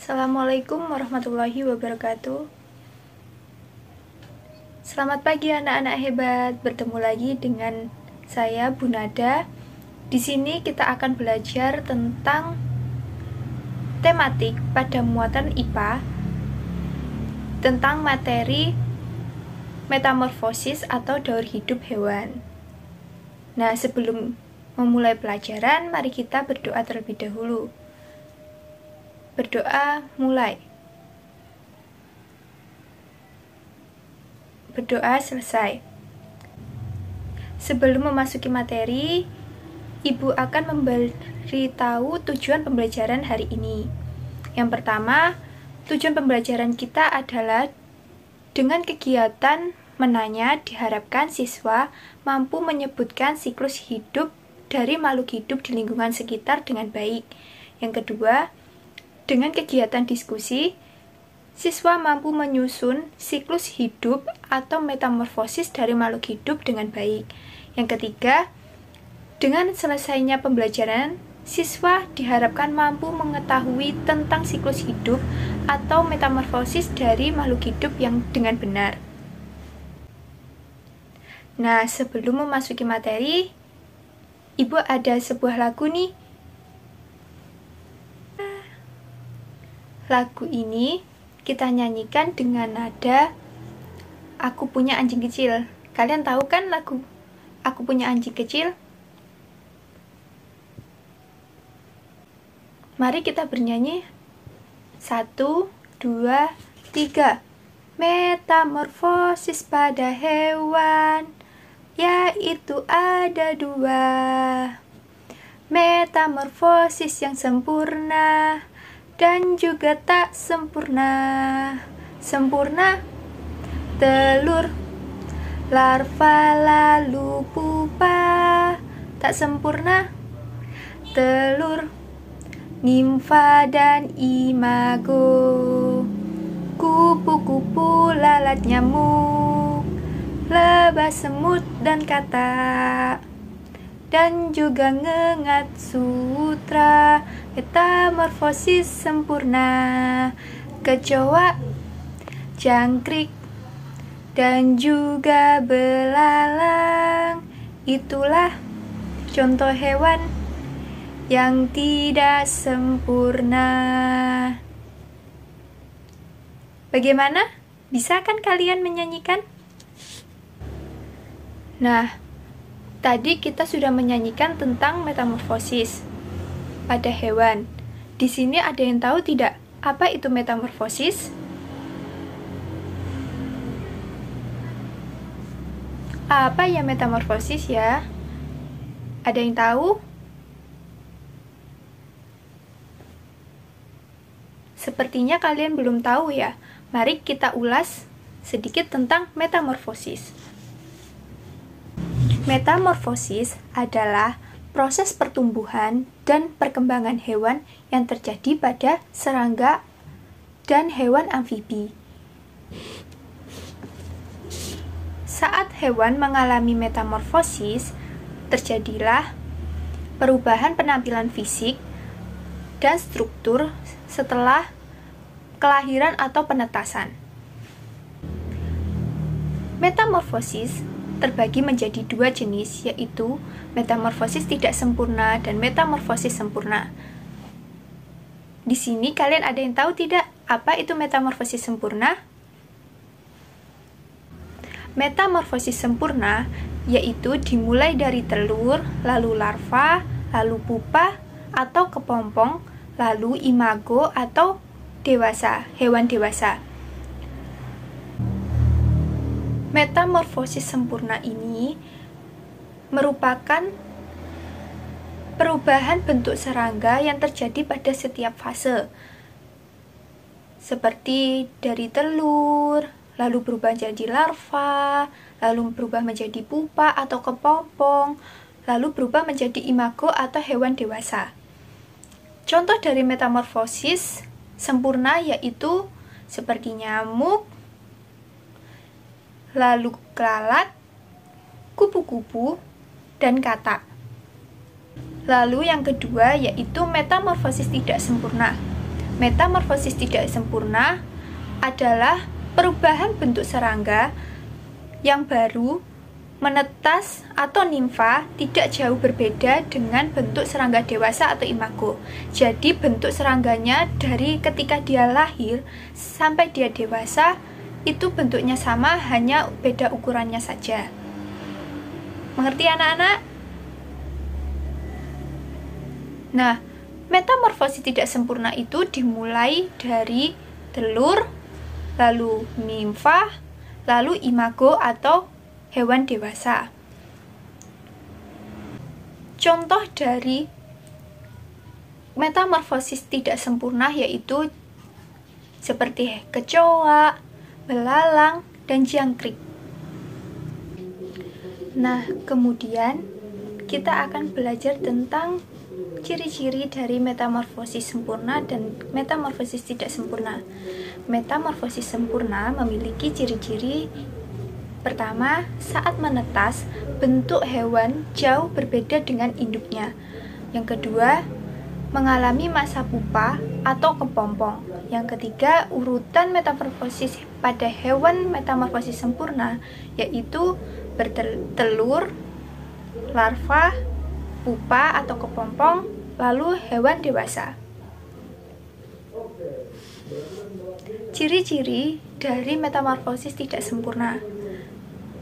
Assalamualaikum warahmatullahi wabarakatuh. Selamat pagi anak-anak hebat. Bertemu lagi dengan saya Bu Nada. Di sini kita akan belajar tentang tematik pada muatan IPA tentang materi metamorfosis atau daur hidup hewan. Nah, sebelum memulai pelajaran, mari kita berdoa terlebih dahulu. Berdoa mulai. Berdoa selesai. Sebelum memasuki materi, Ibu akan memberitahu tujuan pembelajaran hari ini. Yang pertama, tujuan pembelajaran kita adalah dengan kegiatan menanya diharapkan siswa mampu menyebutkan siklus hidup dari makhluk hidup di lingkungan sekitar dengan baik. Yang kedua, dengan kegiatan diskusi, siswa mampu menyusun siklus hidup atau metamorfosis dari makhluk hidup dengan baik. Yang ketiga, dengan selesainya pembelajaran, siswa diharapkan mampu mengetahui tentang siklus hidup atau metamorfosis dari makhluk hidup yang dengan benar. Nah, sebelum memasuki materi, Ibu ada sebuah lagu nih. Lagu ini kita nyanyikan dengan nada Aku Punya Anjing Kecil. Kalian tahu kan lagu Aku Punya Anjing Kecil? Mari kita bernyanyi. 1, 2, 3. Metamorfosis pada hewan, yaitu ada 2. Metamorfosis yang sempurna dan juga tak sempurna. Sempurna, telur, larva lalu pupa. Tak sempurna, telur, nimfa dan imago. Kupu-kupu, lalat nyamuk, lebah semut dan katak, dan juga ngengat sutra. Metamorfosis sempurna. Kecoa, jangkrik, dan juga belalang. Itulah contoh hewan yang tidak sempurna. Bagaimana? Bisa kan kalian menyanyikan? Nah, tadi kita sudah menyanyikan tentang metamorfosis pada hewan. Di sini ada yang tahu tidak apa itu metamorfosis? Apa ya metamorfosis ya? Ada yang tahu? Sepertinya kalian belum tahu ya. Mari kita ulas sedikit tentang metamorfosis. Metamorfosis adalah proses pertumbuhan dan perkembangan hewan yang terjadi pada serangga dan hewan amfibi. Saat hewan mengalami metamorfosis, terjadilah perubahan penampilan fisik dan struktur setelah kelahiran atau penetasan. Metamorfosis terbagi menjadi 2 jenis, yaitu metamorfosis tidak sempurna dan metamorfosis sempurna. Di sini kalian ada yang tahu tidak apa itu metamorfosis sempurna? Metamorfosis sempurna yaitu dimulai dari telur, lalu larva, lalu pupa atau kepompong, lalu imago atau dewasa, hewan dewasa. Metamorfosis sempurna ini merupakan perubahan bentuk serangga yang terjadi pada setiap fase, seperti dari telur, lalu berubah menjadi larva, lalu berubah menjadi pupa atau kepompong, lalu berubah menjadi imago atau hewan dewasa. Contoh dari metamorfosis sempurna yaitu seperti nyamuk, lalu lalat, kupu-kupu, dan katak. Lalu yang kedua yaitu metamorfosis tidak sempurna. Metamorfosis tidak sempurna adalah perubahan bentuk serangga yang baru, menetas atau nimfa tidak jauh berbeda dengan bentuk serangga dewasa atau imago. Jadi bentuk serangganya dari ketika dia lahir sampai dia dewasa itu bentuknya sama, hanya beda ukurannya saja. Mengerti anak-anak? Nah, metamorfosis tidak sempurna itu dimulai dari telur, lalu nimfa, lalu imago atau hewan dewasa. Contoh dari metamorfosis tidak sempurna yaitu seperti kecoa, belalang, dan jangkrik. Nah, kemudian kita akan belajar tentang ciri-ciri dari metamorfosis sempurna dan metamorfosis tidak sempurna. Metamorfosis sempurna memiliki ciri-ciri: pertama, saat menetas, bentuk hewan jauh berbeda dengan induknya. Yang kedua, mengalami masa pupa atau kepompong. Yang ketiga, urutan metamorfosis pada hewan metamorfosis sempurna yaitu bertelur, larva, pupa atau kepompong, lalu hewan dewasa. Ciri-ciri dari metamorfosis tidak sempurna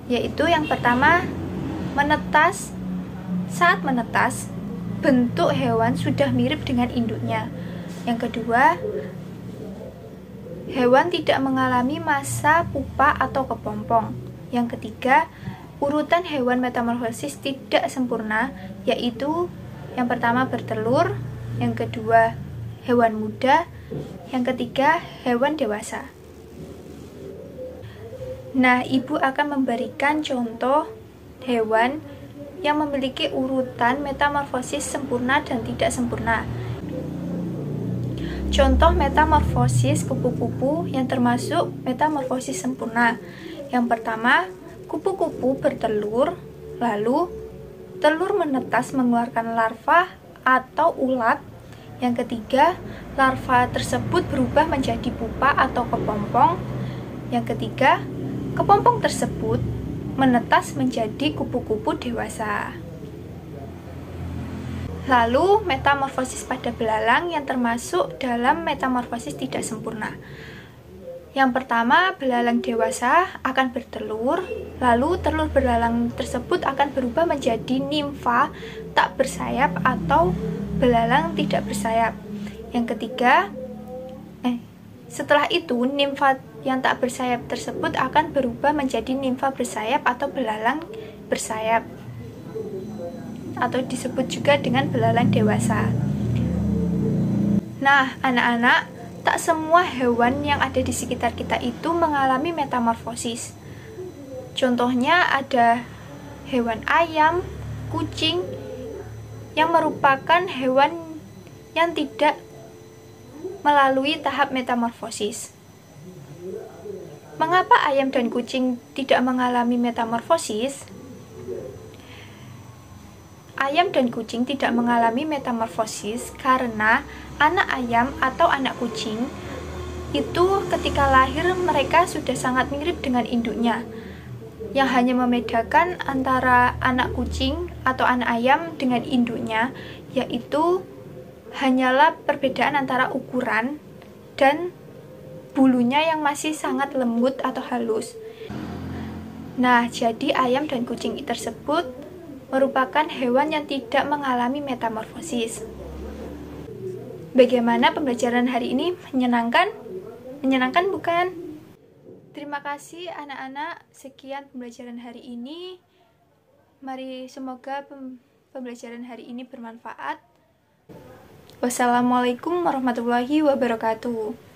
yaitu yang pertama, menetas. Saat menetas, bentuk hewan sudah mirip dengan induknya. Yang kedua, hewan tidak mengalami masa pupa atau kepompong. Yang ketiga, urutan hewan metamorfosis tidak sempurna yaitu yang pertama bertelur, yang kedua hewan muda, yang ketiga hewan dewasa. Nah, Ibu akan memberikan contoh hewan yang memiliki urutan metamorfosis sempurna dan tidak sempurna. Contoh metamorfosis kupu-kupu yang termasuk metamorfosis sempurna. Yang pertama, kupu-kupu bertelur, lalu telur menetas mengeluarkan larva atau ulat. Yang ketiga, larva tersebut berubah menjadi pupa atau kepompong. Yang ketiga, kepompong tersebut menetas menjadi kupu-kupu dewasa. Lalu, metamorfosis pada belalang yang termasuk dalam metamorfosis tidak sempurna. Yang pertama, belalang dewasa akan bertelur, lalu telur belalang tersebut akan berubah menjadi nimfa tak bersayap atau belalang tidak bersayap. Yang ketiga, setelah itu nimfa yang tak bersayap tersebut akan berubah menjadi nimfa bersayap atau belalang bersayap, atau disebut juga dengan belalang dewasa. Nah, anak-anak, tak semua hewan yang ada di sekitar kita itu mengalami metamorfosis. Contohnya ada hewan ayam, kucing, yang merupakan hewan yang tidak melalui tahap metamorfosis. Mengapa ayam dan kucing tidak mengalami metamorfosis? Ayam dan kucing tidak mengalami metamorfosis karena anak ayam atau anak kucing itu ketika lahir mereka sudah sangat mirip dengan induknya. Yang hanya membedakan antara anak kucing atau anak ayam dengan induknya yaitu hanyalah perbedaan antara ukuran dan bulunya yang masih sangat lembut atau halus. Nah, jadi ayam dan kucing tersebut merupakan hewan yang tidak mengalami metamorfosis. Bagaimana pembelajaran hari ini? Menyenangkan? Menyenangkan bukan? Terima kasih anak-anak, sekian pembelajaran hari ini. Mari semoga pembelajaran hari ini bermanfaat. Wassalamualaikum warahmatullahi wabarakatuh.